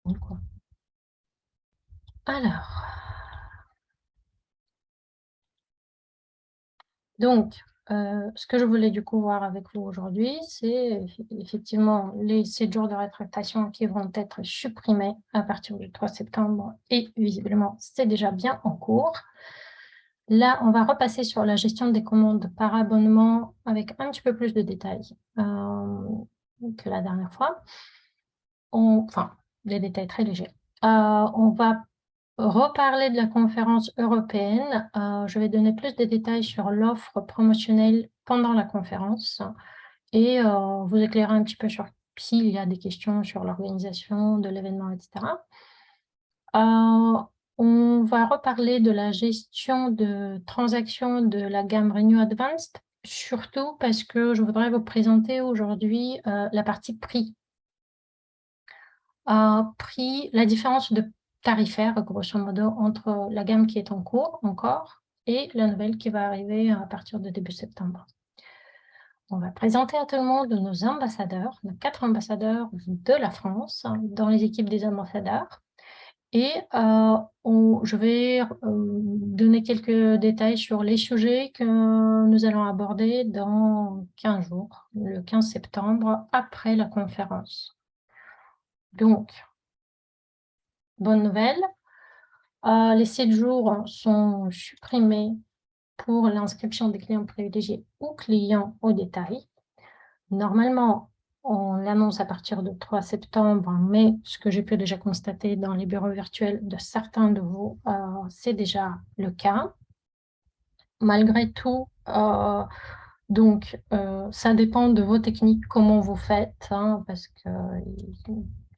secondes, quoi. Alors, donc, ce que je voulais du coup voir avec vous aujourd'hui, c'est effectivement les 7 jours de rétractation qui vont être supprimés à partir du 3 septembre et visiblement, c'est déjà bien en cours. Là, on va repasser sur la gestion des commandes par abonnement avec un petit peu plus de détails que la dernière fois. Enfin, des détails très légers. On va reparler de la conférence européenne. Je vais donner plus de détails sur l'offre promotionnelle pendant la conférence et vous éclairer un petit peu sur s'il y a des questions sur l'organisation de l'événement, etc. On va reparler de la gestion de transactions de la gamme Renew Advanced, surtout parce que je voudrais vous présenter aujourd'hui la partie prix. Prix, la différence de tarifaire, grosso modo, entre la gamme qui est en cours encore et la nouvelle qui va arriver à partir de début septembre. On va présenter à tout le monde nos ambassadeurs, nos 4 ambassadeurs de la France dans les équipes des ambassadeurs. Et je vais donner quelques détails sur les sujets que nous allons aborder dans 15 jours, le 15 septembre, après la conférence. Donc, bonne nouvelle, les 7 jours sont supprimés pour l'inscription des clients privilégiés ou clients au détail. Normalement, on l'annonce à partir du 3 septembre, mais ce que j'ai pu déjà constater dans les bureaux virtuels de certains de vous, c'est déjà le cas. Malgré tout, donc, ça dépend de vos techniques, comment vous faites, hein, parce que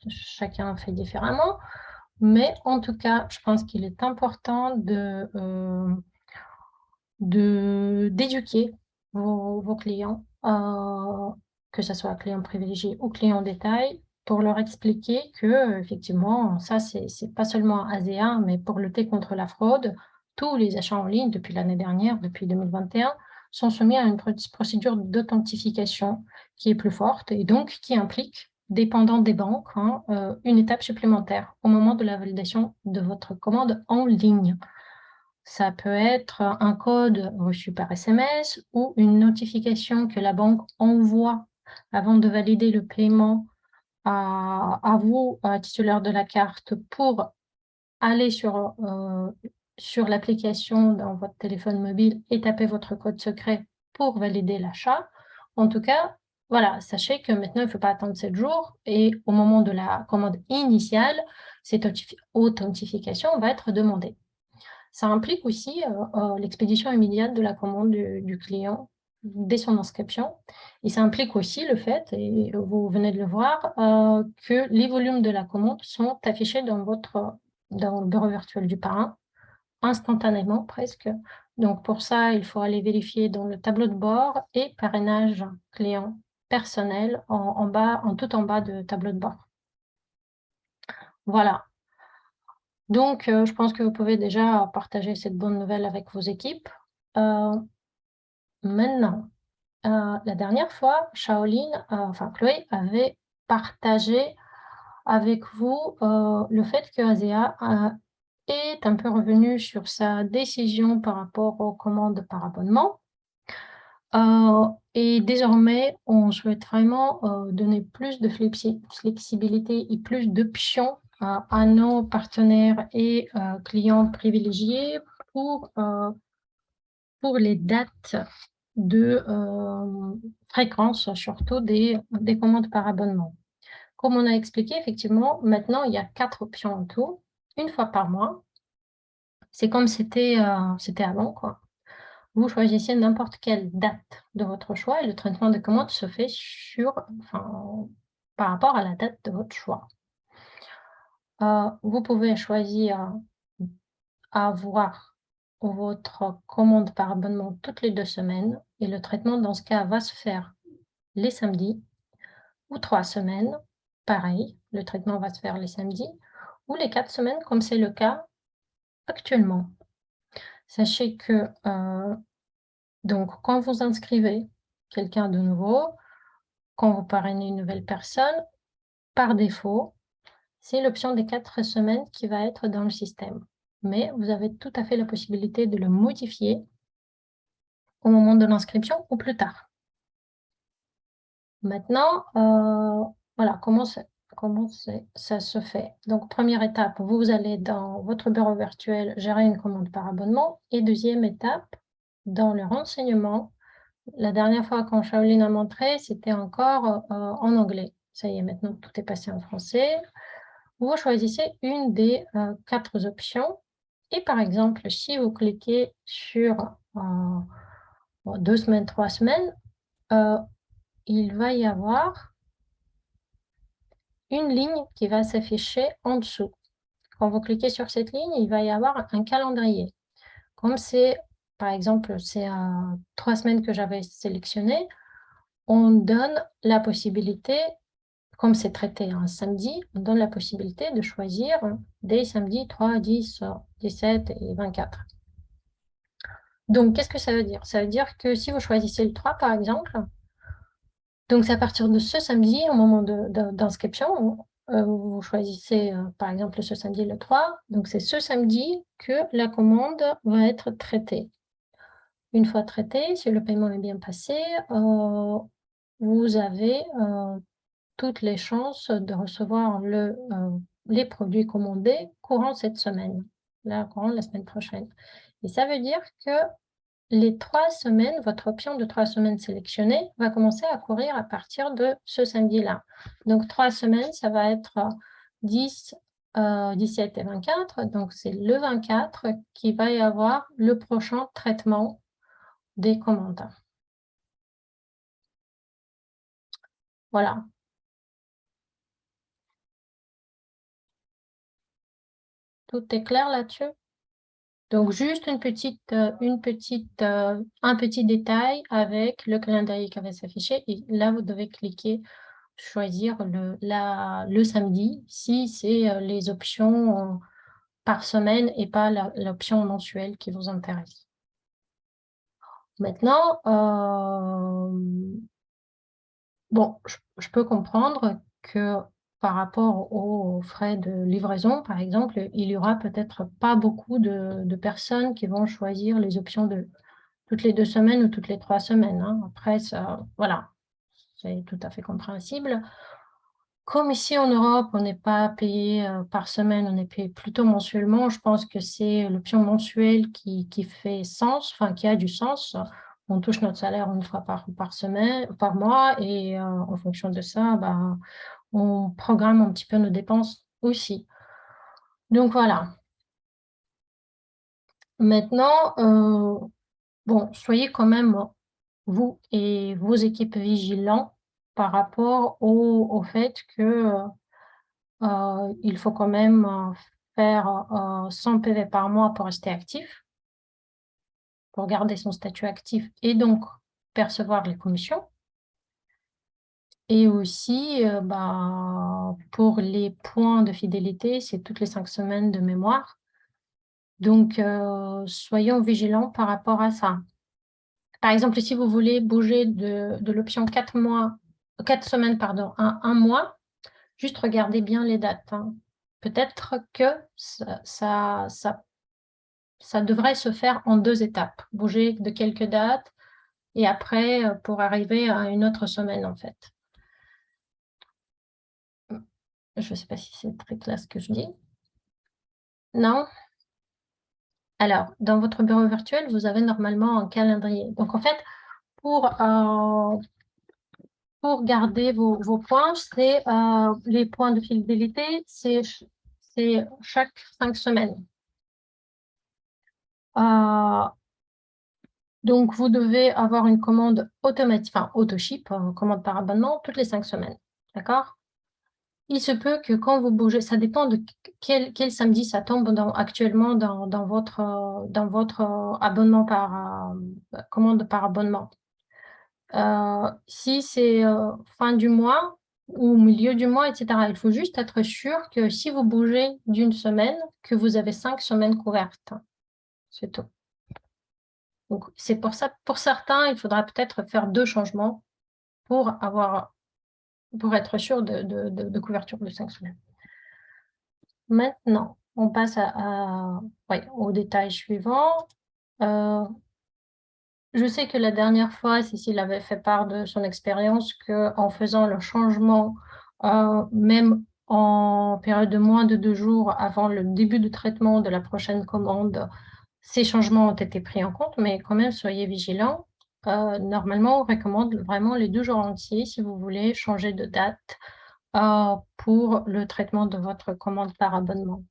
chacun fait différemment. Mais en tout cas, je pense qu'il est important d'éduquer vos clients, que ce soit client privilégié ou client détail, pour leur expliquer que effectivement, ça, c'est pas seulement ASEA, mais pour lutter contre la fraude, tous les achats en ligne depuis l'année dernière, depuis 2021, sont soumis à une procédure d'authentification qui est plus forte et donc qui implique, dépendant des banques, hein, une étape supplémentaire au moment de la validation de votre commande en ligne. Ça peut être un code reçu par SMS ou une notification que la banque envoie avant de valider le paiement à vous, titulaire de la carte, pour aller sur l'application dans votre téléphone mobile et taper votre code secret pour valider l'achat. En tout cas, voilà, sachez que maintenant, il ne faut pas attendre 7 jours et au moment de la commande initiale, cette authentification va être demandée. Ça implique aussi l'expédition immédiate de la commande du client dès son inscription. Et ça implique aussi le fait, et vous venez de le voir, que les volumes de la commande sont affichés dans le bureau virtuel du parrain, instantanément presque. Donc pour ça, il faut aller vérifier dans le tableau de bord et parrainage client personnel tout en bas de tableau de bord. Voilà. Donc, je pense que vous pouvez déjà partager cette bonne nouvelle avec vos équipes. Maintenant, la dernière fois, Chloé avait partagé avec vous le fait que ASEA est un peu revenu sur sa décision par rapport aux commandes par abonnement. Et désormais, on souhaite vraiment donner plus de flexibilité et plus d'options à nos partenaires et clients privilégiés pour les dates de fréquence, surtout des commandes par abonnement. Comme on a expliqué, effectivement, maintenant, il y a 4 options en tout, une fois par mois. C'est comme c'était avant, quoi. Vous choisissez n'importe quelle date de votre choix et le traitement de commande se fait par rapport à la date de votre choix. Vous pouvez choisir avoir votre commande par abonnement toutes les 2 semaines et le traitement dans ce cas va se faire les samedis ou 3 semaines, pareil, le traitement va se faire les samedis ou les 4 semaines comme c'est le cas actuellement. Sachez que donc quand vous inscrivez quelqu'un de nouveau, quand vous parrainez une nouvelle personne, par défaut, c'est l'option des 4 semaines qui va être dans le système. Mais vous avez tout à fait la possibilité de le modifier au moment de l'inscription ou plus tard. Maintenant, voilà, comment ça se fait. Donc, première étape, vous allez dans votre bureau virtuel gérer une commande par abonnement. Et deuxième étape, dans le renseignement, la dernière fois quand Shaolin a montré, c'était encore en anglais. Ça y est, maintenant tout est passé en français. Vous choisissez une des 4 options. Et par exemple, si vous cliquez sur 2 semaines, 3 semaines, il va y avoir une ligne qui va s'afficher en dessous. Quand vous cliquez sur cette ligne, il va y avoir un calendrier. Comme c'est, par exemple, c'est 3 semaines que j'avais sélectionné, on donne la possibilité, comme c'est traité un samedi, on donne la possibilité de choisir des samedis 3, 10, 17 et 24. Donc, qu'est-ce que ça veut dire? Ça veut dire que si vous choisissez le 3, par exemple, donc c'est à partir de ce samedi, au moment d'inscription, vous choisissez, par exemple, ce samedi le 3, donc c'est ce samedi que la commande va être traitée. Une fois traitée, si le paiement est bien passé, vous avez toutes les chances de recevoir les produits commandés courant cette semaine, courant la semaine prochaine. Et ça veut dire que les 3 semaines, votre option de 3 semaines sélectionnée va commencer à courir à partir de ce samedi-là. Donc, 3 semaines, ça va être 10, 17 et 24. Donc, c'est le 24 qui va y avoir le prochain traitement des commandes. Voilà. Tout est clair là-dessus? Donc, juste un petit détail avec le calendrier qui va s'afficher. Et là, vous devez cliquer, choisir le samedi, si c'est les options par semaine et pas l'option mensuelle qui vous intéresse. Maintenant, bon, je peux comprendre que par rapport aux frais de livraison, par exemple, il y aura peut-être pas beaucoup de personnes qui vont choisir les options de toutes les 2 semaines ou toutes les 3 semaines, hein. Après, ça, voilà, c'est tout à fait compréhensible. Comme ici en Europe, on n'est pas payé par semaine, on est payé plutôt mensuellement. Je pense que c'est l'option mensuelle qui fait sens, enfin qui a du sens. On touche notre salaire une fois par semaine, par mois, et en fonction de ça, bah, on programme un petit peu nos dépenses aussi. Donc voilà. Maintenant, bon, soyez quand même, vous et vos équipes, vigilants par rapport au fait que il faut quand même faire 100 PV par mois pour rester actif, pour garder son statut actif et donc percevoir les commissions. Et aussi, bah, pour les points de fidélité, c'est toutes les 5 semaines de mémoire. Donc, soyons vigilants par rapport à ça. Par exemple, si vous voulez bouger de l'option 4 semaines, pardon, à 1 mois, juste regardez bien les dates, hein. Peut-être que ça devrait se faire en 2 étapes, bouger de quelques dates et après pour arriver à une autre semaine, en fait. Je ne sais pas si c'est très clair ce que je dis. Non? Alors, dans votre bureau virtuel, vous avez normalement un calendrier. Donc, en fait, pour garder vos points, c'est les points de fidélité, c'est chaque 5 semaines. Donc, vous devez avoir une commande automatique, enfin, auto-ship, commande par abonnement, toutes les 5 semaines. D'accord? Il se peut que quand vous bougez, ça dépend de quel samedi ça tombe actuellement dans votre abonnement commande par abonnement. Si c'est fin du mois ou milieu du mois, etc., il faut juste être sûr que si vous bougez d'une semaine, que vous avez 5 semaines couvertes. C'est tout. Donc, c'est pour ça, pour certains, il faudra peut-être faire 2 changements pour être sûr de couverture de 5 semaines. Maintenant, on passe au détail suivant. Je sais que la dernière fois, Cécile avait fait part de son expérience qu'en faisant le changement, même en période de moins de 2 jours avant le début du traitement de la prochaine commande, ces changements ont été pris en compte, mais quand même, soyez vigilants. Normalement, on recommande vraiment les 2 jours entiers si vous voulez changer de date pour le traitement de votre commande par abonnement.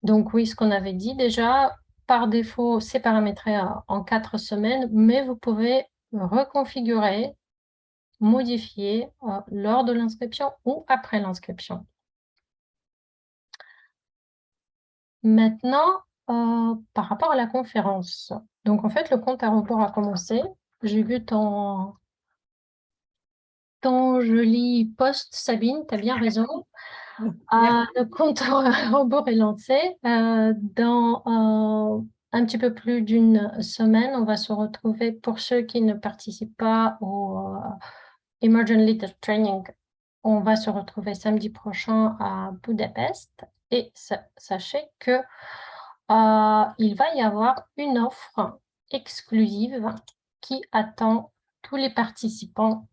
Donc oui, ce qu'on avait dit déjà, par défaut, c'est paramétré en 4 semaines, mais vous pouvez reconfigurer, modifier lors de l'inscription ou après l'inscription. Maintenant, par rapport à la conférence. Donc en fait, le compte à rebours a commencé. J'ai vu ton joli post, Sabine, tu as bien raison. Le compte à rebours est lancé. Dans un petit peu plus d'une semaine, on va se retrouver, pour ceux qui ne participent pas au Emergent Leader Training, on va se retrouver samedi prochain à Budapest. Et sachez que il va y avoir une offre exclusive qui attend tous les participants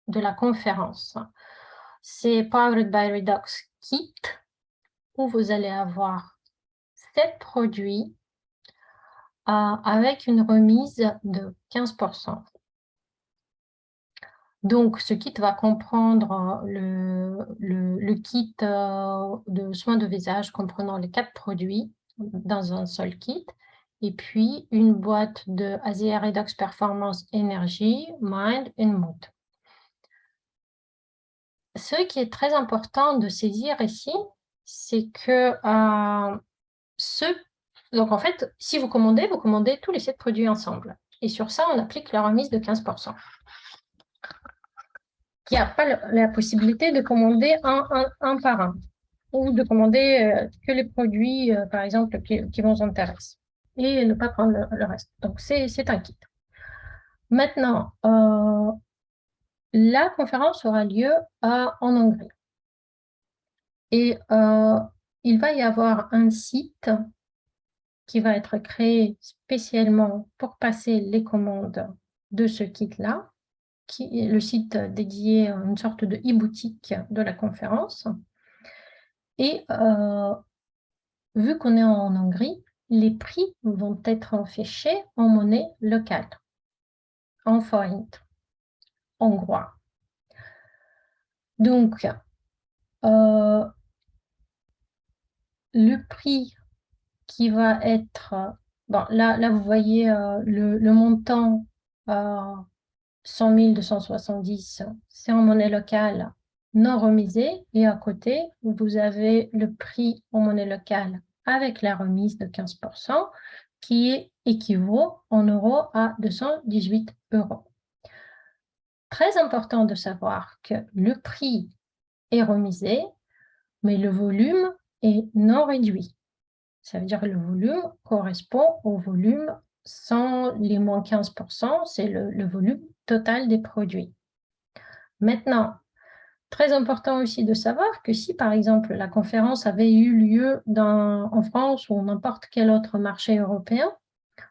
de la conférence. C'est Powered by Redox Kit, où vous allez avoir 7 produits avec une remise de 15%. Donc, ce kit va comprendre le kit de soins de visage comprenant les 4 produits dans un seul kit, et puis une boîte de ASEA Redox Performance Energy, Mind and Mood. Ce qui est très important de saisir ici, c'est que donc en fait, si vous commandez tous les 7 produits ensemble. Et sur ça, on applique la remise de 15%. Il n'y a pas la possibilité de commander un par un ou de commander que les produits, par exemple, qui vous intéressent et ne pas prendre le reste. Donc, c'est un kit. Maintenant, la conférence aura lieu en Hongrie. Et il va y avoir un site qui va être créé spécialement pour passer les commandes de ce kit-là, qui est le site dédié à une sorte de e-boutique de la conférence. Et vu qu'on est en Hongrie, les prix vont être affichés en monnaie locale, en forint hongrois. Donc, le prix qui va être... Bon, là vous voyez le montant 100 270, c'est en monnaie locale non remisée. Et à côté, vous avez le prix en monnaie locale avec la remise de 15% qui équivaut en euros à 218 €. Très important de savoir que le prix est remisé, mais le volume est non réduit. Ça veut dire que le volume correspond au volume sans les moins 15%, c'est le volume total des produits. Maintenant, très important aussi de savoir que si, par exemple, la conférence avait eu lieu en France ou n'importe quel autre marché européen,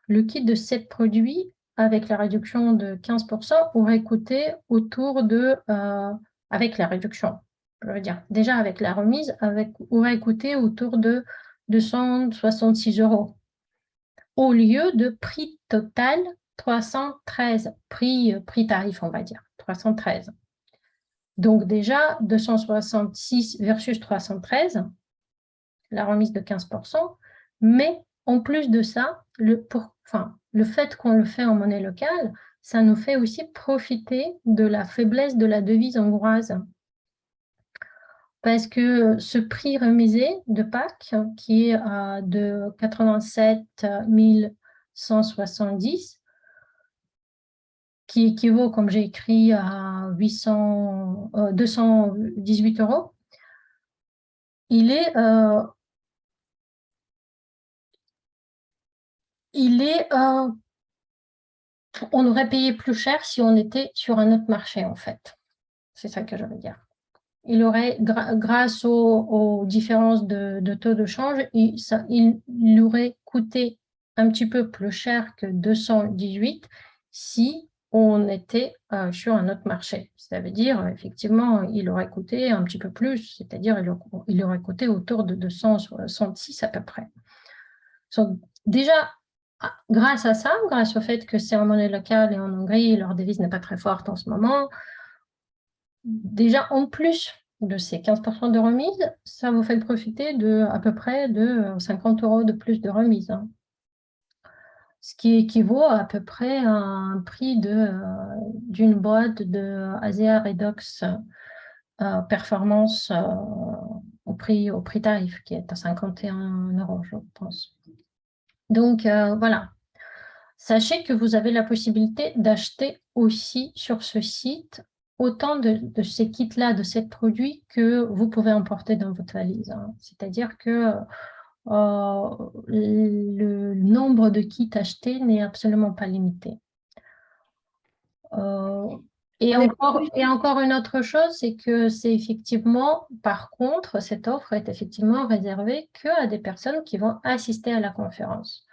le kit de 7 produits, avec la réduction de 15%, aurait coûté autour de, avec la réduction, je veux dire, déjà avec la remise, aurait coûté autour de 266 €, au lieu de prix total 313, prix tarif, on va dire, 313. Donc déjà, 266 versus 313, la remise de 15%, mais en plus de ça, le fait qu'on le fait en monnaie locale, ça nous fait aussi profiter de la faiblesse de la devise hongroise. Parce que ce prix remisé de Pâques, qui est de 87 170, qui équivaut, comme j'ai écrit, à 218 €, on aurait payé plus cher si on était sur un autre marché, en fait. C'est ça que je veux dire. il aurait, grâce aux différences de taux de change, il aurait coûté un petit peu plus cher que 218 si on était sur un autre marché. Ça veut dire, effectivement, il aurait coûté un petit peu plus, c'est-à-dire il aurait coûté autour de 266 à peu près. Donc, déjà, grâce à ça, grâce au fait que c'est en monnaie locale et en Hongrie, leur devise n'est pas très forte en ce moment, déjà en plus de ces 15% de remise, ça vous fait profiter de à peu près de 50 € de plus de remise. Hein. Ce qui équivaut à peu près à un prix d'une boîte de Asia Redox Performance au prix tarif, qui est à 51 €, je pense. Donc, voilà. Sachez que vous avez la possibilité d'acheter aussi sur ce site autant de ces kits-là, de ces produits que vous pouvez emporter dans votre valise. Hein. C'est-à-dire que le nombre de kits achetés n'est absolument pas limité. Et encore une autre chose, c'est que c'est effectivement, par contre, cette offre est effectivement réservée qu'à des personnes qui vont assister à la conférence.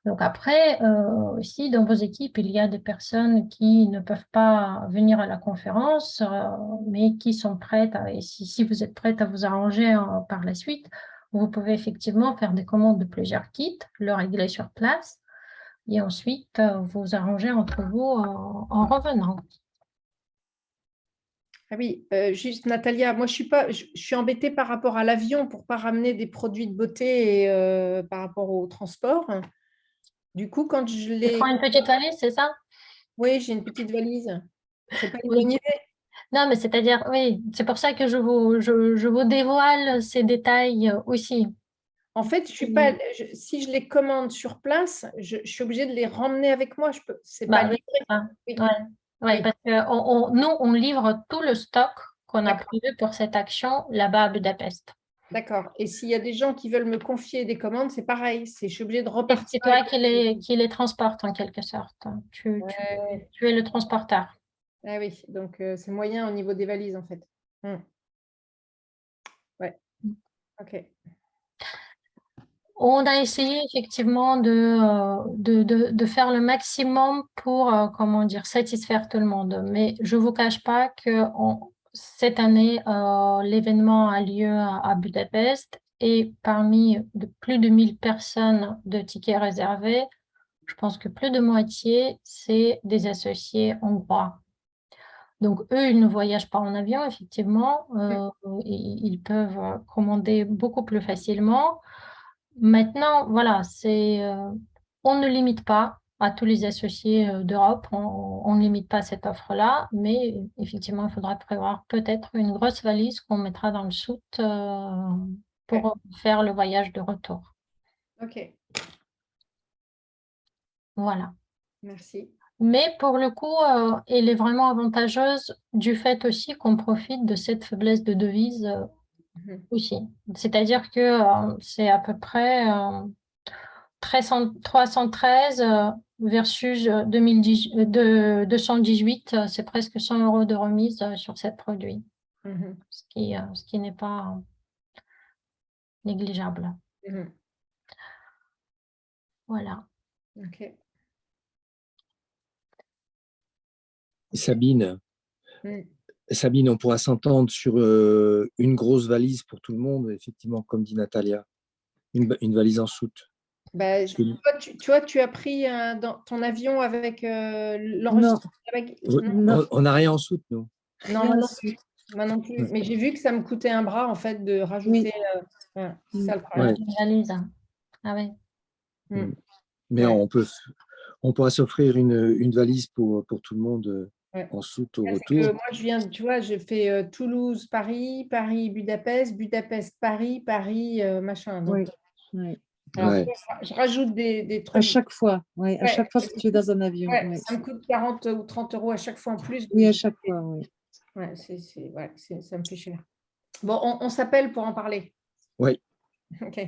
Donc après, si dans vos équipes, il y a des personnes qui ne peuvent pas venir à la conférence, mais qui sont prêtes, et si vous êtes prête à vous arranger par la suite, vous pouvez effectivement faire des commandes de plusieurs kits, le régler sur place, et ensuite vous arranger entre vous en revenant. Ah oui, juste Natalia, moi je suis embêtée par rapport à l'avion pour ne pas ramener des produits de beauté et, par rapport au transport. Du coup, quand je Tu l'ai... prends une petite valise, c'est ça? Oui, j'ai une petite valise. C'est pas une Oui. bonne idée. Non, mais c'est-à-dire, oui, c'est pour ça que je vous dévoile ces détails aussi. En fait, je suis pas, si je les commande sur place, je suis obligée de les ramener avec moi. C'est pas Bah, oui, livré. ça. Oui, Ouais. Ouais, oui, parce que nous, on livre tout le stock qu'on a d'accord. prévu pour cette action là-bas à Budapest. D'accord. Et s'il y a des gens qui veulent me confier des commandes, c'est pareil. Je suis obligée de repartir C'est toi qui les transporte en quelque sorte. Ouais. Tu es le transporteur. Ah oui, donc c'est moyen au niveau des valises en fait. Ouais, ok. On a essayé effectivement de faire le maximum pour, comment dire, satisfaire tout le monde. Mais je ne vous cache pas que cette année, l'événement a lieu à Budapest et parmi plus de 1000 personnes de tickets réservés, je pense que plus de moitié, c'est des associés hongrois. Donc, eux, ils ne voyagent pas en avion, effectivement. Ils peuvent commander beaucoup plus facilement. Maintenant, voilà, on ne limite pas à tous les associés d'Europe, on ne limite pas cette offre-là, mais effectivement, il faudra prévoir peut-être une grosse valise qu'on mettra dans le soute pour faire le voyage de retour. Ok, Voilà. merci. Mais pour le coup, elle est vraiment avantageuse du fait aussi qu'on profite de cette faiblesse de devise aussi. C'est-à-dire que c'est à peu près 313 versus 218, c'est presque 100 € de remise sur cette produit, ce qui n'est pas négligeable. Voilà. Ok. Sabine, on pourra s'entendre sur une grosse valise pour tout le monde, effectivement, comme dit Natalia, une valise en soute. Bah, Parce que tu vois, tu as pris dans ton avion avec Non, l'enregistrement. on n'a rien en soute, nous. Non, rien moi non ensuite. plus. Moi non plus. Mais j'ai vu que ça me coûtait un bras, en fait, de Oui. rajouter. C'est ça le problème. Ouais. Une valise. Ah oui. Mais Ouais. on pourra s'offrir une valise pour tout le monde Ouais. en soute au C'est retour. que moi, je viens, tu vois, j'ai fait Toulouse, Paris, Paris, Budapest, Budapest, Paris, Paris, machin. Donc, Oui, oui. alors, Ouais. je rajoute des À trucs. chaque fois, oui, à Ouais. chaque fois que tu es dans un avion. Ouais, Oui, ça me coûte 40 ou 30 € à chaque fois en plus. oui à chaque fois, oui. Ouais, ça me fait cher. Bon, on s'appelle pour en parler. Oui. Ok.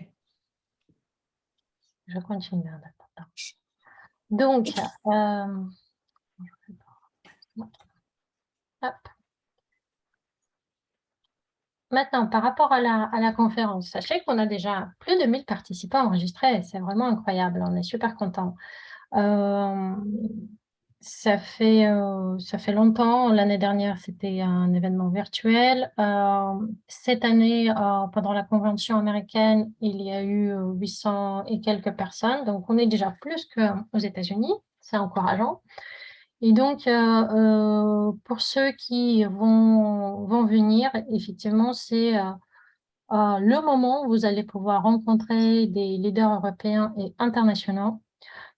Je continue en attendant. Donc, hop. Maintenant, par rapport à la conférence, sachez qu'on a déjà plus de 1000 participants enregistrés. C'est vraiment incroyable. On est super contents. Ça fait longtemps. L'année dernière, c'était un événement virtuel. Cette année, pendant la convention américaine, il y a eu 800 et quelques personnes. Donc, on est déjà plus qu'aux États-Unis. C'est encourageant. Et donc, pour ceux qui vont venir, effectivement, c'est le moment où vous allez pouvoir rencontrer des leaders européens et internationaux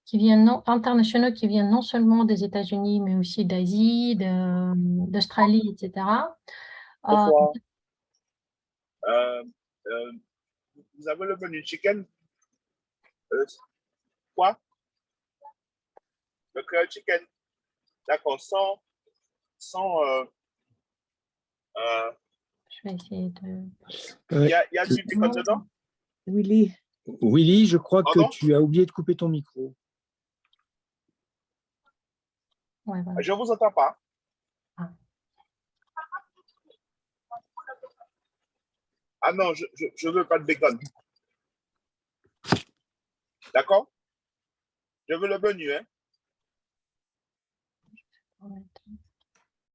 qui viennent non seulement des États-Unis, mais aussi d'Asie, d'Australie, etc. Euh, Bonsoir. Euh, euh, vous avez le menu chicken? Quoi? Le curry chicken. D'accord, je vais essayer de... il y a du bacon dedans? Willy. Willy, je crois que Pardon? tu as oublié de couper ton micro. Ouais, voilà. Je ne vous entends pas. Ah. Ah non, je ne veux pas de bacon. D'accord? Je veux le menu, hein?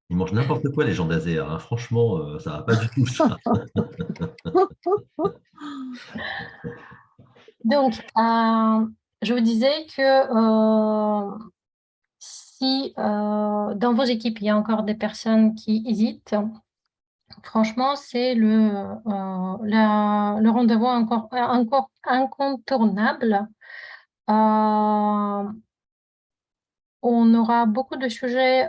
Ils mangent n'importe quoi, les gens d'Azéa, hein. Franchement, ça va pas du tout, ça. Donc, je vous disais que si dans vos équipes, il y a encore des personnes qui hésitent, franchement, c'est le rendez-vous encore incontournable. On aura beaucoup de sujets,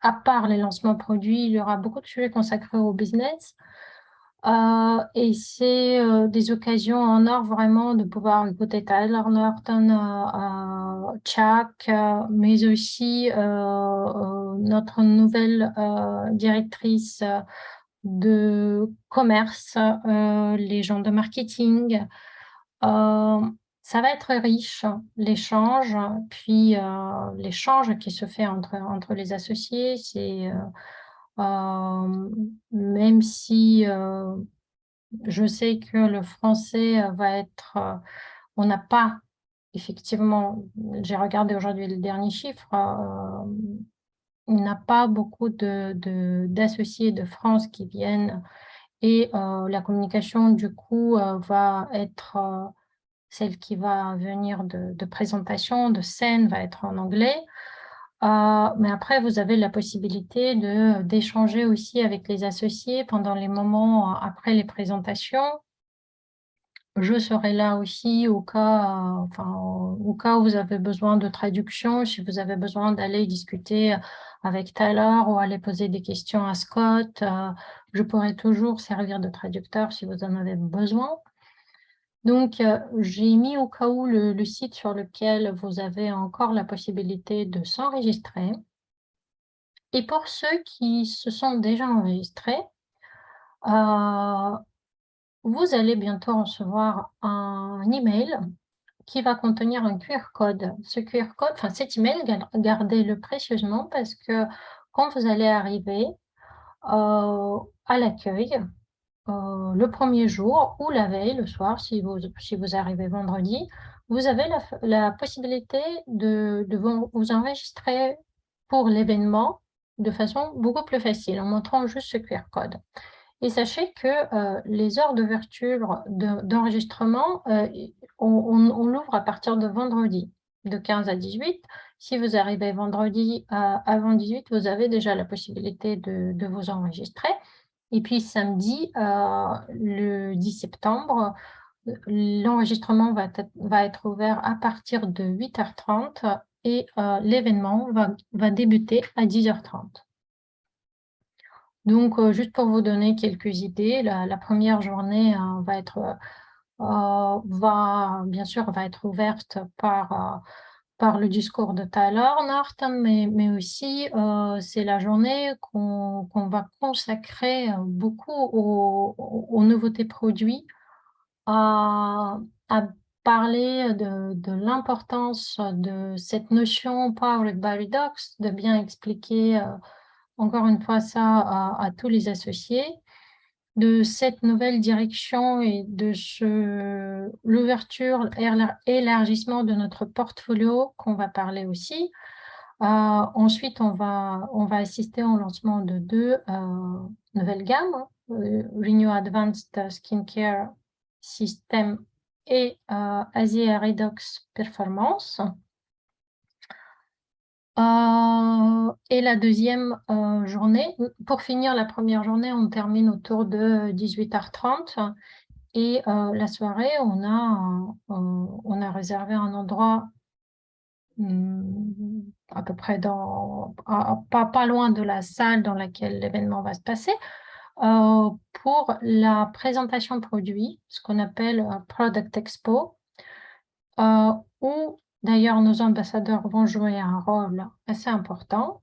à part les lancements produits, il y aura beaucoup de sujets consacrés au business. Et c'est des occasions en or vraiment de pouvoir écouter Tyler Norton, Chuck, mais aussi notre nouvelle directrice de commerce, les gens de marketing. Ça va être riche, l'échange, puis l'échange qui se fait entre les associés, c'est même si je sais que le français va être, on n'a pas effectivement, j'ai regardé aujourd'hui le dernier chiffre, on n'a pas beaucoup d'associés de France qui viennent et la communication du coup va être celle qui va venir de présentation, de scène, va être en anglais. Mais après, vous avez la possibilité d'échanger aussi avec les associés pendant les moments après les présentations. Je serai là aussi au cas où vous avez besoin de traduction, si vous avez besoin d'aller discuter avec Tyler ou aller poser des questions à Scott. Je pourrai toujours servir de traducteur si vous en avez besoin. Donc, j'ai mis au cas où le site sur lequel vous avez encore la possibilité de s'enregistrer. Et pour ceux qui se sont déjà enregistrés, vous allez bientôt recevoir un email qui va contenir un QR code. Ce QR code, enfin cet email, gardez-le précieusement parce que quand vous allez arriver à l'accueil, le premier jour ou la veille, le soir, si vous arrivez vendredi, vous avez la possibilité de vous enregistrer pour l'événement de façon beaucoup plus facile en montrant juste ce QR code. Et sachez que les heures d'ouverture d'enregistrement, on l'ouvre à partir de vendredi, de 15 à 18. Si vous arrivez vendredi avant 18, vous avez déjà la possibilité de vous enregistrer. Et puis samedi, le 10 septembre, l'enregistrement va être ouvert à partir de 8h30 et l'événement va débuter à 10h30. Donc, juste pour vous donner quelques idées, la première journée bien sûr, va être ouverte par le discours de Tyler Norton, mais aussi c'est la journée qu'on va consacrer beaucoup aux nouveautés produits, à parler de l'importance de cette notion Powered by Redux, de bien expliquer encore une fois ça à tous les associés. de cette nouvelle direction et de l'ouverture et l'élargissement de notre portfolio qu'on va parler aussi. Ensuite, on va assister au lancement de 2 nouvelles gammes, Renew Advanced Skincare System et Asia Redox Performance. Et la deuxième journée, pour finir la première journée, on termine autour de 18h30 et la soirée, on a réservé un endroit à peu près pas loin de la salle dans laquelle l'événement va se passer, pour la présentation produit, ce qu'on appelle Product Expo, où d'ailleurs nos ambassadeurs vont jouer un rôle assez important.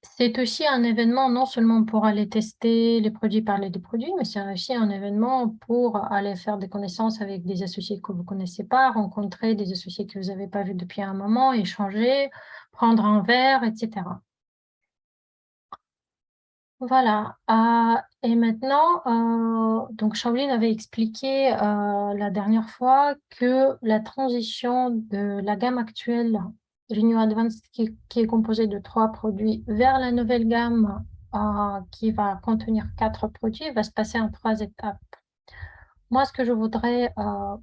C'est aussi un événement non seulement pour aller tester les produits, parler des produits, mais c'est aussi un événement pour aller faire des connaissances avec des associés que vous ne connaissez pas, rencontrer des associés que vous n'avez pas vus depuis un moment, échanger, prendre un verre, etc. Voilà. Et maintenant, donc Shaolin avait expliqué la dernière fois que la transition de la gamme actuelle Renew Advanced qui est composée de 3 produits vers la nouvelle gamme qui va contenir 4 produits va se passer en 3 étapes. Moi, ce que je voudrais,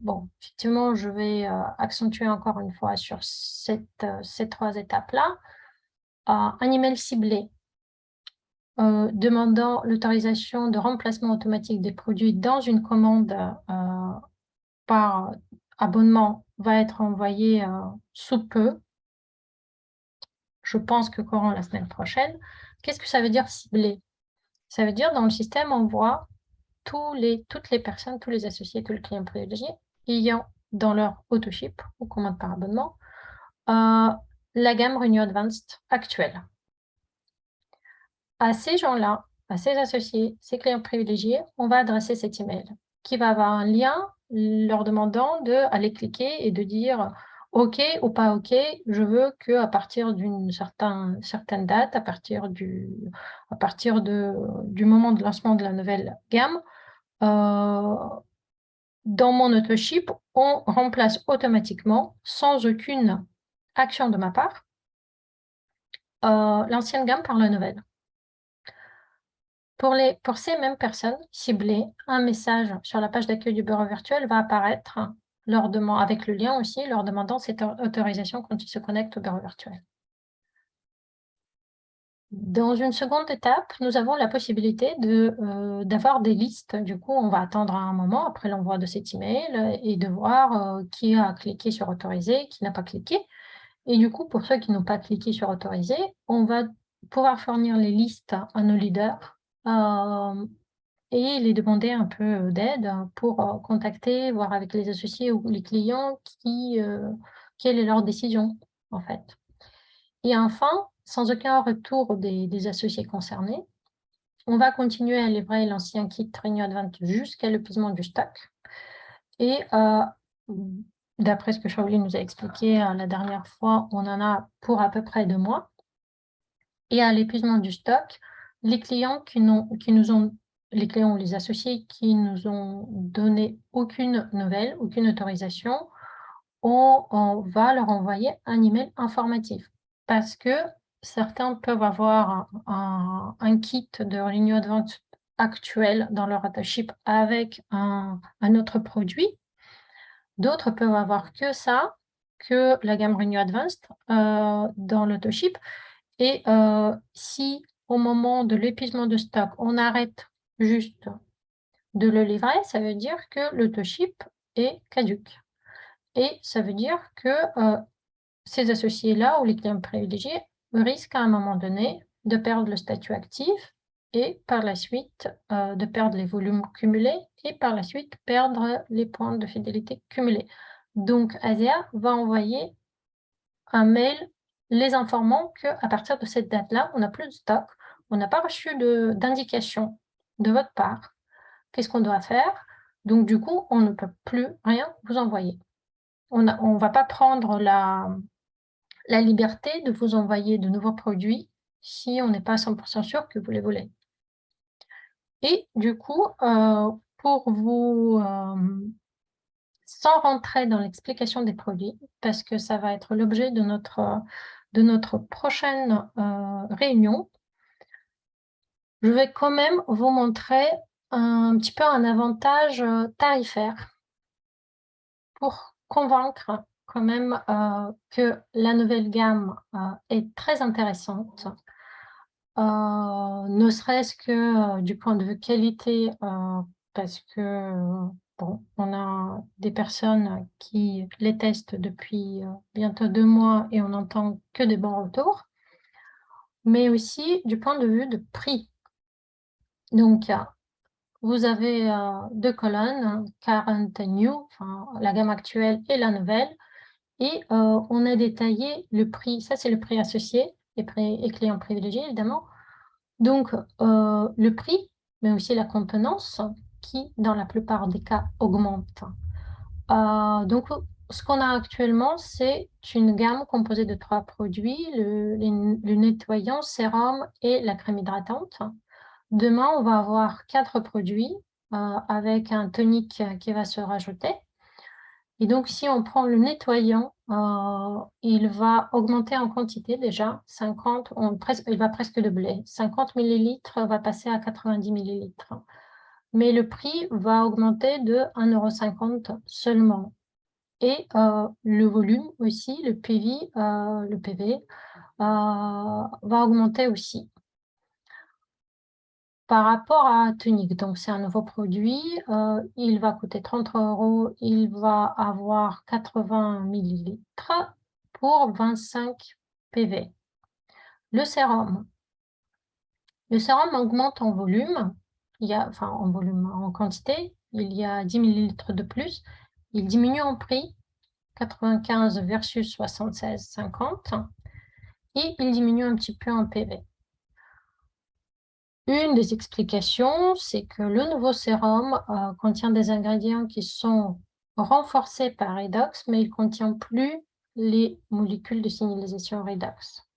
bon, effectivement, je vais accentuer encore une fois sur ces 3 étapes-là. Un email ciblé demandant l'autorisation de remplacement automatique des produits dans une commande par abonnement va être envoyé sous peu. Je pense que courant la semaine prochaine. Qu'est-ce que ça veut dire ciblé? Ça veut dire dans le système, on voit toutes les personnes, tous les associés, tous les clients privilégiés ayant dans leur autoship ou commande par abonnement la gamme Renew Advanced actuelle. À ces gens-là, à ces associés, ces clients privilégiés, on va adresser cet email qui va avoir un lien leur demandant d'aller cliquer et de dire OK ou pas OK, je veux qu'à partir d'une certaine date, à partir du moment de lancement de la nouvelle gamme, dans mon autoship, on remplace automatiquement, sans aucune action de ma part, l'ancienne gamme par la nouvelle. Pour ces mêmes personnes ciblées, un message sur la page d'accueil du bureau virtuel va apparaître avec le lien aussi, leur demandant cette autorisation quand ils se connectent au bureau virtuel. Dans une seconde étape, nous avons la possibilité d'avoir des listes. Du coup, on va attendre un moment après l'envoi de cet email et de voir qui a cliqué sur autoriser, qui n'a pas cliqué. Et du coup, pour ceux qui n'ont pas cliqué sur autoriser, on va pouvoir fournir les listes à nos leaders et les demander un peu d'aide pour contacter, voir avec les associés ou les clients quelle est leur décision, en fait. Et enfin, sans aucun retour des associés concernés, on va continuer à livrer l'ancien kit Renew Advanced jusqu'à l'épuisement du stock. Et d'après ce que Shaolin nous a expliqué la dernière fois, on en a pour à peu près 2 mois. Et à l'épuisement du stock, les clients les clients ou les associés qui nous ont donné aucune nouvelle, aucune autorisation, on va leur envoyer un email informatif. Parce que certains peuvent avoir un kit de Renew Advanced actuel dans leur autoship avec un autre produit. D'autres peuvent avoir que ça, que la gamme Renew Advanced dans l'autoship. Et si au moment de l'épuisement de stock, on arrête juste de le livrer, ça veut dire que l'autoship est caduque. Et ça veut dire que ces associés-là ou les clients privilégiés risquent à un moment donné de perdre le statut actif et par la suite de perdre les volumes cumulés et par la suite perdre les points de fidélité cumulés. Donc, Asia va envoyer un mail les informant qu'à partir de cette date-là, on n'a plus de stock, on n'a pas reçu d'indication de votre part. Qu'est-ce qu'on doit faire? Donc, du coup, on ne peut plus rien vous envoyer. On ne va pas prendre la liberté de vous envoyer de nouveaux produits si on n'est pas 100% sûr que vous les voulez. Et du coup, pour vous, sans rentrer dans l'explication des produits, parce que ça va être l'objet de notre prochaine réunion, je vais quand même vous montrer un petit peu un avantage tarifaire pour convaincre quand même que la nouvelle gamme est très intéressante, ne serait-ce que du point de vue qualité, parce que bon, on a des personnes qui les testent depuis bientôt 2 mois et on n'entend que des bons retours, mais aussi du point de vue de prix. Donc, vous avez 2 colonnes, Current et New, enfin, la gamme actuelle et la nouvelle, et on a détaillé le prix. Ça, c'est le prix associé et client privilégié, évidemment. Donc, le prix, mais aussi la contenance, qui, dans la plupart des cas, augmente. Donc, ce qu'on a actuellement, c'est une gamme composée de 3 produits, le nettoyant, sérum et la crème hydratante. Demain, on va avoir 4 produits avec un tonique qui va se rajouter. Et donc, si on prend le nettoyant, il va augmenter en quantité déjà, 50, il va presque doubler. 50 millilitres va passer à 90 millilitres. Mais le prix va augmenter de 1,50 € seulement. Et le volume aussi, le PV, va augmenter aussi. Par rapport à Tonic, donc c'est un nouveau produit, il va coûter 33 €, il va avoir 80 millilitres pour 25 PV. Le sérum augmente en volume, en quantité, il y a 10 millilitres de plus, il diminue en prix, 95 versus 76,50, et il diminue un petit peu en PV. Une des explications, c'est que le nouveau sérum contient des ingrédients qui sont renforcés par redox, mais il ne contient plus les molécules de signalisation redox.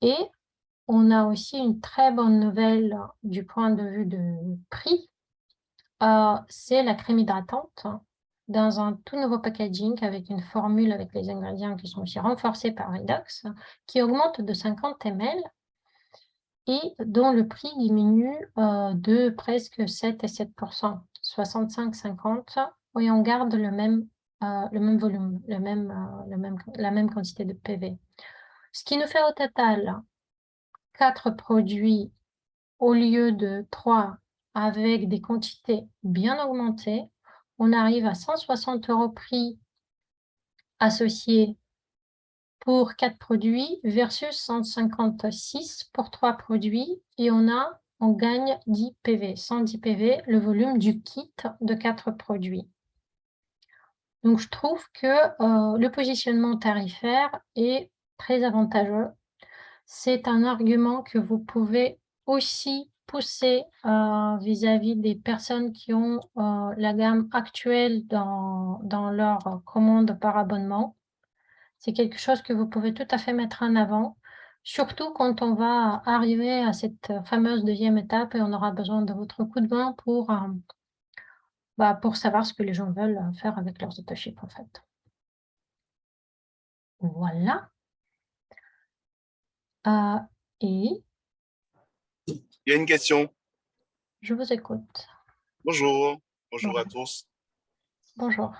Et on a aussi une très bonne nouvelle du point de vue de prix, c'est la crème hydratante dans un tout nouveau packaging avec une formule avec les ingrédients qui sont aussi renforcés par redox, qui augmente de 50 ml. Et dont le prix diminue de presque 7 et 7%, 65-50, et on garde le même volume, la même quantité de PV. Ce qui nous fait au total 4 produits au lieu de 3 avec des quantités bien augmentées. On arrive à 160 € prix associé pour 4 produits versus 156 pour 3 produits et on gagne 10 PV, 110 PV, le volume du kit de 4 produits. Donc, je trouve que le positionnement tarifaire est très avantageux. C'est un argument que vous pouvez aussi pousser vis-à-vis des personnes qui ont la gamme actuelle dans leur commande par abonnement. C'est quelque chose que vous pouvez tout à fait mettre en avant, surtout quand on va arriver à cette fameuse deuxième étape et on aura besoin de votre coup de main pour savoir ce que les gens veulent faire avec leurs autoships, en fait. Voilà. Et Il y a une question. je vous écoute. Bonjour. Bonjour Bonjour. à tous. Bonjour.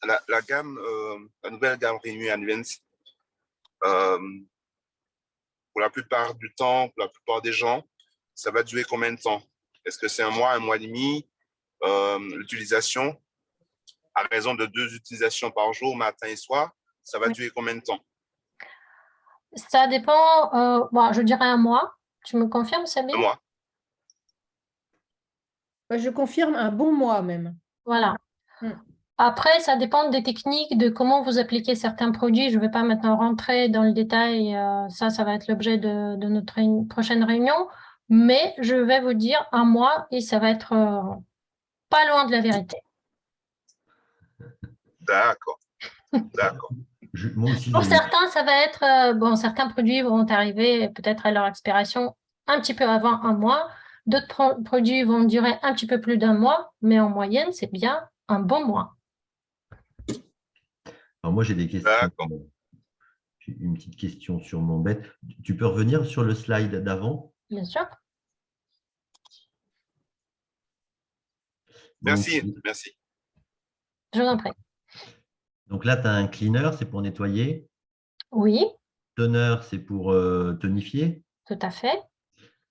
La gamme, la nouvelle gamme Renew Advance, pour la plupart du temps, pour la plupart des gens, ça va durer combien de temps? Est-ce que c'est un mois et demi? L'utilisation, à raison de 2 utilisations par jour, matin et soir, ça va durer combien de temps? Ça dépend, je dirais un mois. Tu me confirmes, Sabine? Un mois. Je confirme un bon mois même. Voilà. Après, ça dépend des techniques, de comment vous appliquez certains produits. Je ne vais pas maintenant rentrer dans le détail. Ça va être l'objet de notre prochaine réunion. Mais je vais vous dire un mois et ça va être pas loin de la vérité. D'accord. D'accord. Moi aussi, Pour certains, ça va être… certains produits vont arriver peut-être à leur expiration un petit peu avant un mois. D'autres produits vont durer un petit peu plus d'un mois, mais en moyenne, c'est bien un bon mois. Alors moi, j'ai des questions. D'accord. J'ai une petite question sur mon bête. Tu peux revenir sur le slide d'avant? Bien sûr. Merci, Donc, merci. Je vous en prie. donc là, tu as un cleaner, c'est pour nettoyer. Oui, Toner, c'est pour tonifier. tout à fait.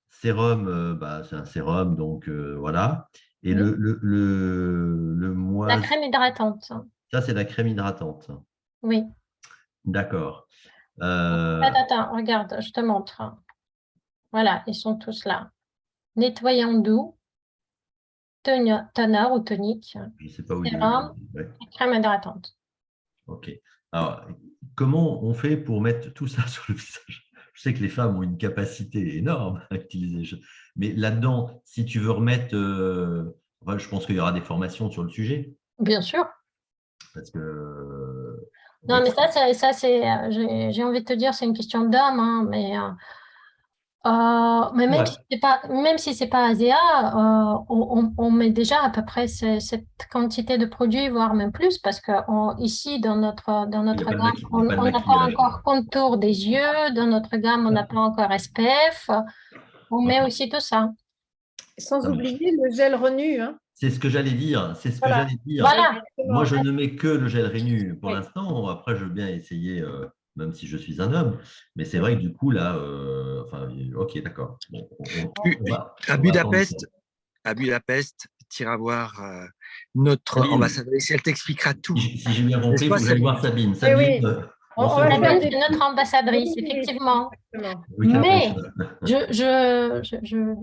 Sérum, bah, c'est un sérum, donc voilà. Et Oui. le La moise, crème hydratante. ça, c'est la crème hydratante. Oui. D'accord. Attends, regarde, je te montre. Voilà, ils sont tous là. Nettoyant doux, toner ou tonique, Je ne sais pas où il est. sérum Ouais, et crème hydratante. ok. Alors, comment on fait pour mettre tout ça sur le visage? Je sais que les femmes ont une capacité énorme à utiliser. Mais là-dedans, si tu veux remettre, enfin, je pense qu'il y aura des formations sur le sujet. Bien sûr. Parce que. Non, mais ça c'est, j'ai envie de te dire, c'est une question d'homme, hein, mais même si c'est pas ASEA, on met déjà à peu près cette quantité de produits, voire même plus, parce que ici, dans notre Il n'y a pas gamme, il y a pas de on n'a pas maquillage. encore contour des yeux, dans notre gamme, on n'a pas encore SPF, on met aussi tout ça. Sans Ça marche. oublier le gel Renu. Hein. C'est ce que j'allais dire. C'est ce que Voilà. j'allais dire. Voilà. Moi, je ne mets que le gel Rénu pour Oui. l'instant. Après, je veux bien essayer, même si je suis un homme. Mais c'est vrai que du coup, là, enfin, ok, d'accord. Bon, À Budapest, tu iras voir notre Sabine, ambassadrice, elle t'expliquera tout. si j'ai bien compris, N'est-ce il pas, faut que j'aille Sabine? voir Sabine. Oui, Sabine, oui. on se va faire remet. Sabine, c'est notre ambassadrice, Oui, effectivement. exactement. Mais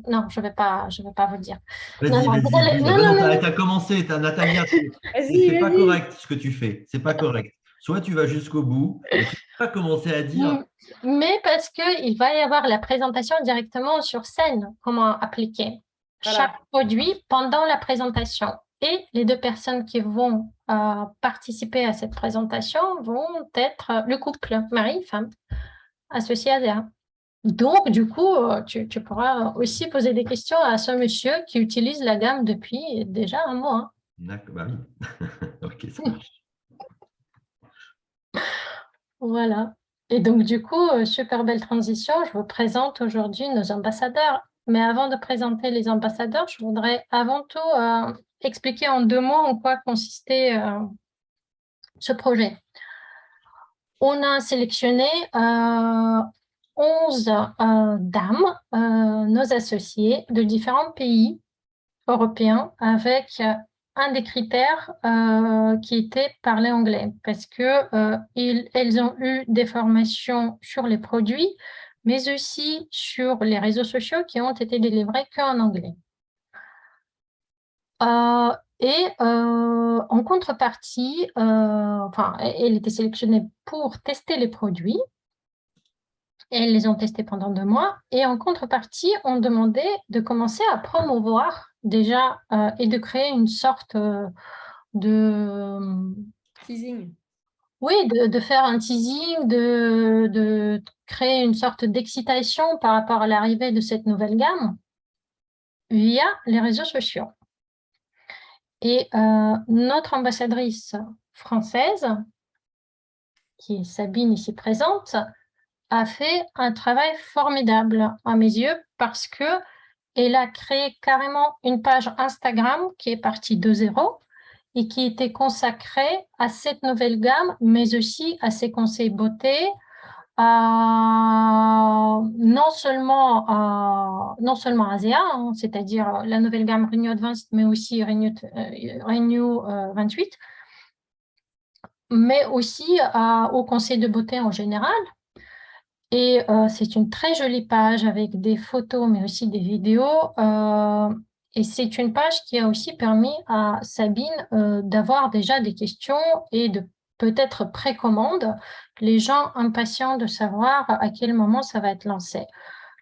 non, je vais pas vous dire. Non, Vas-y, non, vas-y, dis. non, Ben non, non, non, t'as commencé, Natalia. Vas-y, C'est pas vas-y. correct ce que tu fais. C'est pas correct. Soit tu vas jusqu'au bout, mais tu peux pas commencer à dire. mais parce qu'il va y avoir la présentation directement sur scène, comment appliquer Voilà. chaque produit pendant la présentation. Et les deux personnes qui vont participer à cette présentation vont être le couple, mari, femme, associé à Zéa. Donc, du coup, tu pourras aussi poser des questions à ce monsieur qui utilise la gamme depuis déjà un mois. D'accord, bah oui. Ok, ça marche. Voilà. Et donc, du coup, super belle transition. Je vous présente aujourd'hui nos ambassadeurs. Mais avant de présenter les ambassadeurs, je voudrais avant tout expliquer en 2 mots en quoi consistait ce projet. On a sélectionné 11 dames, nos associés de différents pays européens, avec un des critères qui était parler anglais, parce que elles ont eu des formations sur les produits, mais aussi sur les réseaux sociaux qui ont été délivrés qu'en anglais. En contrepartie, elle était sélectionnée pour tester les produits. Et elles les ont testés pendant 2 mois. Et en contrepartie, on demandait de commencer à promouvoir déjà et de créer une sorte de... Teasing. Oui, de faire un teasing, de créer une sorte d'excitation par rapport à l'arrivée de cette nouvelle gamme via les réseaux sociaux. Et notre ambassadrice française, qui est Sabine ici présente, a fait un travail formidable à mes yeux parce que elle a créé carrément une page Instagram qui est partie de zéro et qui était consacrée à cette nouvelle gamme, mais aussi à ses conseils beauté, non seulement à Zéa, hein, c'est-à-dire la nouvelle gamme Renew Advanced, mais aussi Renew 28, mais aussi au conseil de beauté en général. Et c'est une très jolie page avec des photos, mais aussi des vidéos. Et c'est une page qui a aussi permis à Sabine d'avoir déjà des questions et de peut-être précommande les gens impatients de savoir à quel moment ça va être lancé.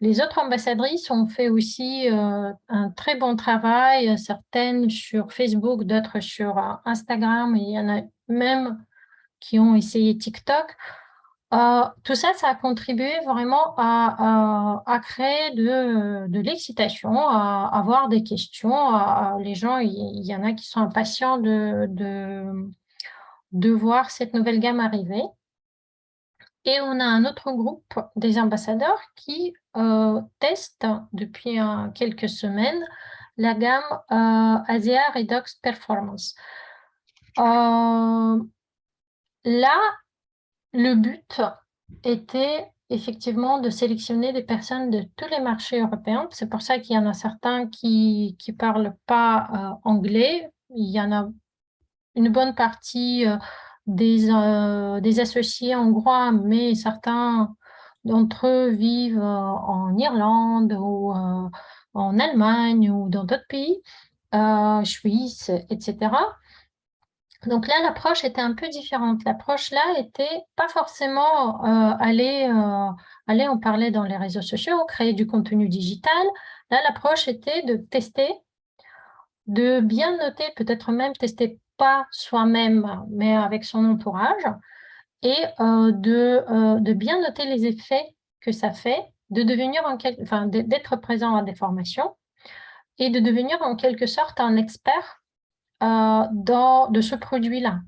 Les autres ambassadrices ont fait aussi un très bon travail, certaines sur Facebook, d'autres sur Instagram, et il y en a même qui ont essayé TikTok. Tout ça, ça a contribué vraiment à créer de l'excitation, à avoir des questions. Les gens, il y en a qui sont impatients de voir cette nouvelle gamme arriver. Et on a un autre groupe des ambassadeurs qui testent depuis quelques semaines la gamme Asia Redux Performance. Là, le but était effectivement de sélectionner des personnes de tous les marchés européens. C'est pour ça qu'il y en a certains qui ne parlent pas anglais. Il y en a une bonne partie des associés hongrois, mais certains d'entre eux vivent en Irlande ou en Allemagne ou dans d'autres pays, Suisse, etc. Donc là, l'approche était un peu différente. L'approche là était pas forcément aller en parler dans les réseaux sociaux, créer du contenu digital. Là, l'approche était de tester, de bien noter, peut-être même tester pas soi-même, mais avec son entourage, et de bien noter les effets que ça fait, de devenir d'être présent à des formations et de devenir en quelque sorte un expert de ce produit-là,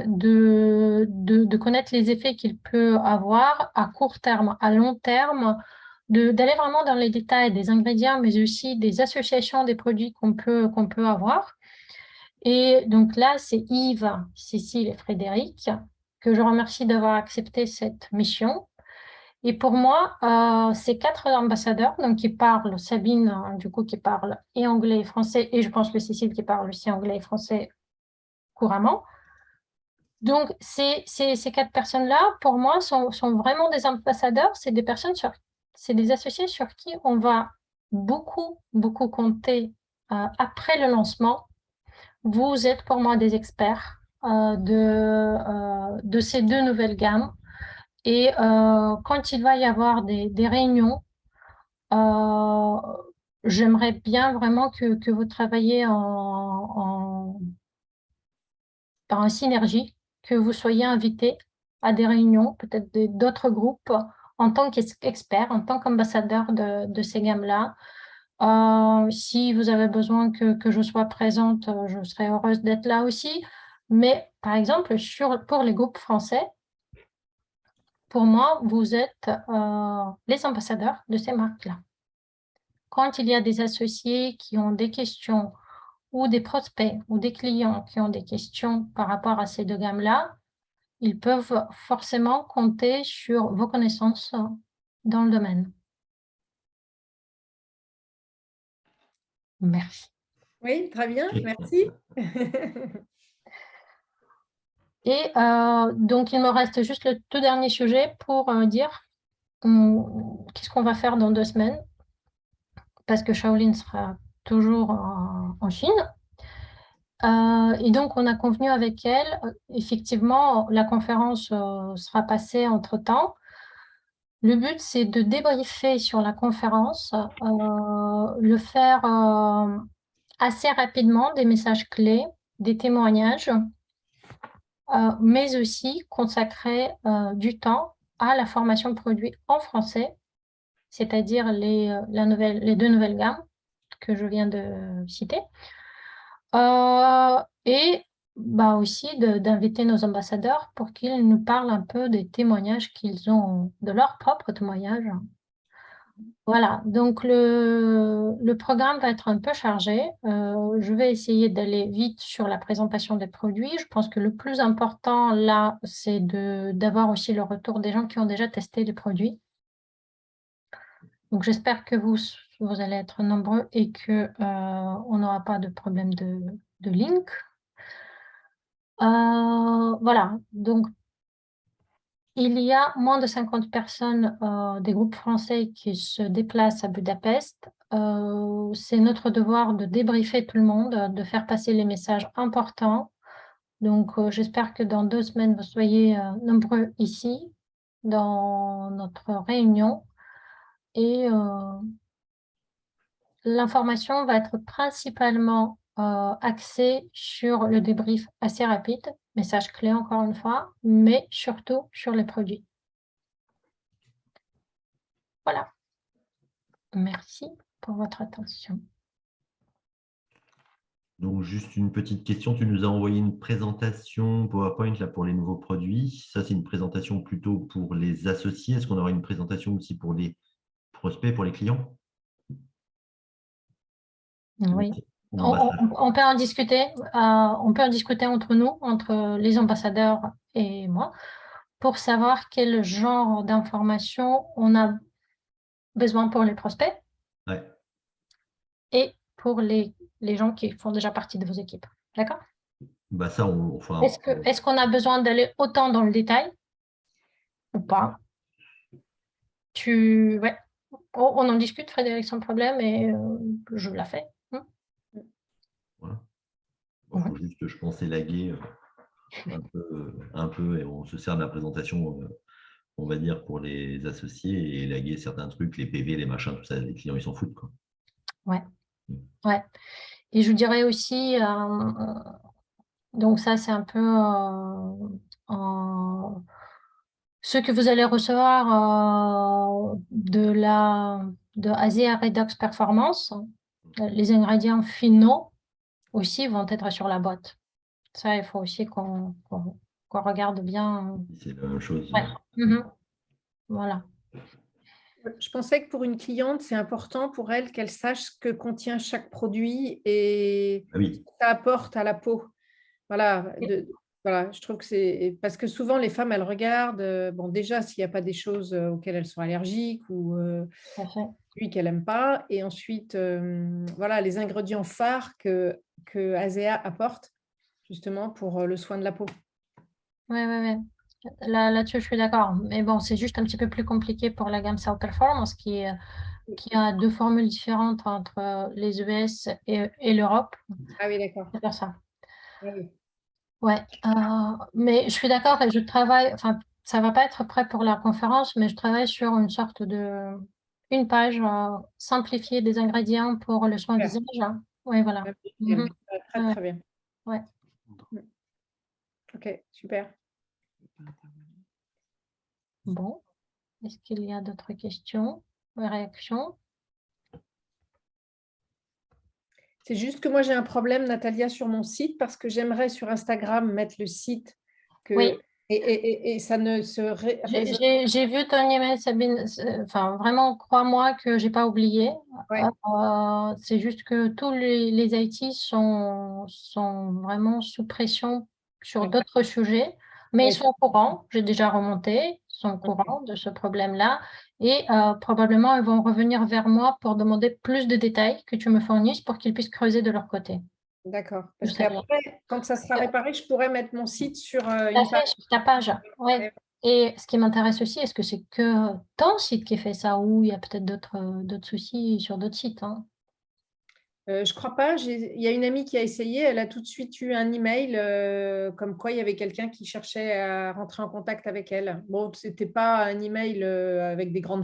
de connaître les effets qu'il peut avoir à court terme, à long terme, d'aller vraiment dans les détails des ingrédients, mais aussi des associations des produits qu'on peut avoir. Et donc là, c'est Yves, Cécile et Frédéric, que je remercie d'avoir accepté cette mission. Et pour moi, ces 4 ambassadeurs, donc qui parlent, Sabine, du coup, qui parle et anglais et français, et je pense que Cécile qui parle aussi anglais et français couramment. Donc, ces 4 personnes-là, pour moi, sont vraiment des ambassadeurs. C'est des personnes c'est des associés sur qui on va beaucoup, beaucoup compter après le lancement. Vous êtes pour moi des experts de ces 2 nouvelles gammes. Et quand il va y avoir des réunions, j'aimerais bien vraiment que vous travailliez en synergie, que vous soyez invités à des réunions, peut-être d'autres groupes, en tant qu'experts, en tant qu'ambassadeurs de ces gammes-là. Si vous avez besoin que je sois présente, je serai heureuse d'être là aussi. Mais par exemple, pour les groupes français, pour moi, vous êtes les ambassadeurs de ces marques-là. Quand il y a des associés qui ont des questions ou des prospects ou des clients qui ont des questions par rapport à ces 2 gammes-là, ils peuvent forcément compter sur vos connaissances dans le domaine. Merci. Oui, très bien, merci. Et donc, il me reste juste le tout dernier sujet pour dire qu'est-ce qu'on va faire dans 2 semaines, parce que Shaolin sera toujours en Chine. Et donc, on a convenu avec elle, effectivement, la conférence sera passée entre-temps. Le but, c'est de débriefer sur la conférence, le faire assez rapidement, des messages clés, des témoignages, mais aussi consacrer du temps à la formation produit en français, c'est-à-dire les 2 nouvelles gammes que je viens de citer. Et aussi d'inviter nos ambassadeurs pour qu'ils nous parlent un peu des témoignages qu'ils ont, de leurs propres témoignages. Voilà, donc le programme va être un peu chargé. Je vais essayer d'aller vite sur la présentation des produits. Je pense que le plus important là, c'est d'avoir aussi le retour des gens qui ont déjà testé les produits. Donc j'espère que vous allez être nombreux et qu'on n'aura pas de problème de link. Voilà, donc il y a moins de 50 personnes des groupes français qui se déplacent à Budapest. C'est notre devoir de débriefer tout le monde, de faire passer les messages importants. Donc, j'espère que dans 2 semaines, vous soyez nombreux ici, dans notre réunion. Et l'information va être principalement axée sur le débrief assez rapide, message clé encore une fois, mais surtout sur les produits. voilà. Merci pour votre attention. Donc, juste une petite question. Tu nous as envoyé une présentation PowerPoint là, pour les nouveaux produits. Ça, c'est une présentation plutôt pour les associés. Est-ce qu'on aura une présentation aussi pour les prospects, pour les clients? Oui. Ou ambassadeurs? On peut en discuter. On peut en discuter entre nous, entre les ambassadeurs et moi, pour savoir quel genre d'informations on a besoin pour les prospects Ouais. et pour les gens qui font déjà partie de vos équipes. D'accord? Bah ça, on fera. Est-ce qu'on a besoin d'aller autant dans le détail ou pas? Ouais. On en discute, Frédéric, sans problème, et je la fais. Voilà. Il faut juste, je pense, élaguer un peu, et on se sert de la présentation, on va dire, pour les associés, et élaguer certains trucs, les PV, les machins, tout ça, les clients, ils s'en foutent, quoi. Ouais. Ouais. Et je dirais aussi, donc ça, c'est un peu ce que vous allez recevoir de Asia Redox Performance. Les ingrédients finaux aussi vont être sur la boîte. Ça, il faut aussi qu'on regarde bien. C'est la même chose. Ouais. Voilà. Je pensais que pour une cliente, c'est important pour elle qu'elle sache ce que contient chaque produit et Ah oui. ce que ça apporte à la peau. Voilà, voilà, je trouve que c'est… Parce que souvent, les femmes, elles regardent, bon, déjà, s'il n'y a pas des choses auxquelles elles sont allergiques ou lui qu'elle n'aime pas. Et ensuite, voilà, les ingrédients phares que Asea apporte, justement, pour le soin de la peau. Ouais. Là-dessus, je suis d'accord. Mais bon, c'est juste un petit peu plus compliqué pour la gamme South Performance qui a deux formules différentes entre les US et l'Europe. Ah oui, d'accord. C'est pour ça. Ah oui. Ouais. Mais je suis d'accord et je travaille, enfin, ça va pas être prêt pour la conférence, mais je travaille sur une page simplifiée des ingrédients pour le soin Super. visage. Oui, voilà. Très, très bien. Ouais. Ok, super. Bon. Est-ce qu'il y a d'autres questions, réactions? C'est juste que moi, j'ai un problème, Natalia, sur mon site parce que j'aimerais sur Instagram mettre le site Oui. Et ça ne se résout. J'ai vu ton email, Sabine. Enfin, vraiment, crois-moi que j'ai pas oublié. Ouais. C'est juste que tous les IT sont vraiment sous pression sur D'accord. d'autres sujets, mais Oui. ils sont au courant. J'ai déjà remonté, ils sont au courant de ce problème-là. Et probablement, ils vont revenir vers moi pour demander plus de détails que tu me fournisses pour qu'ils puissent creuser de leur côté. D'accord. Parce Tout à fait. qu'après, quand ça sera réparé, je pourrais mettre mon site sur Tout à une fait, page. sur ta page. Ouais. Et ce qui m'intéresse aussi, est-ce que c'est que ton site qui fait ça ou il y a peut-être d'autres soucis sur d'autres sites, hein? Je crois pas. Il y a une amie qui a essayé. Elle a tout de suite eu un email comme quoi il y avait quelqu'un qui cherchait à rentrer en contact avec elle. Bon, c'était pas un email avec des grandes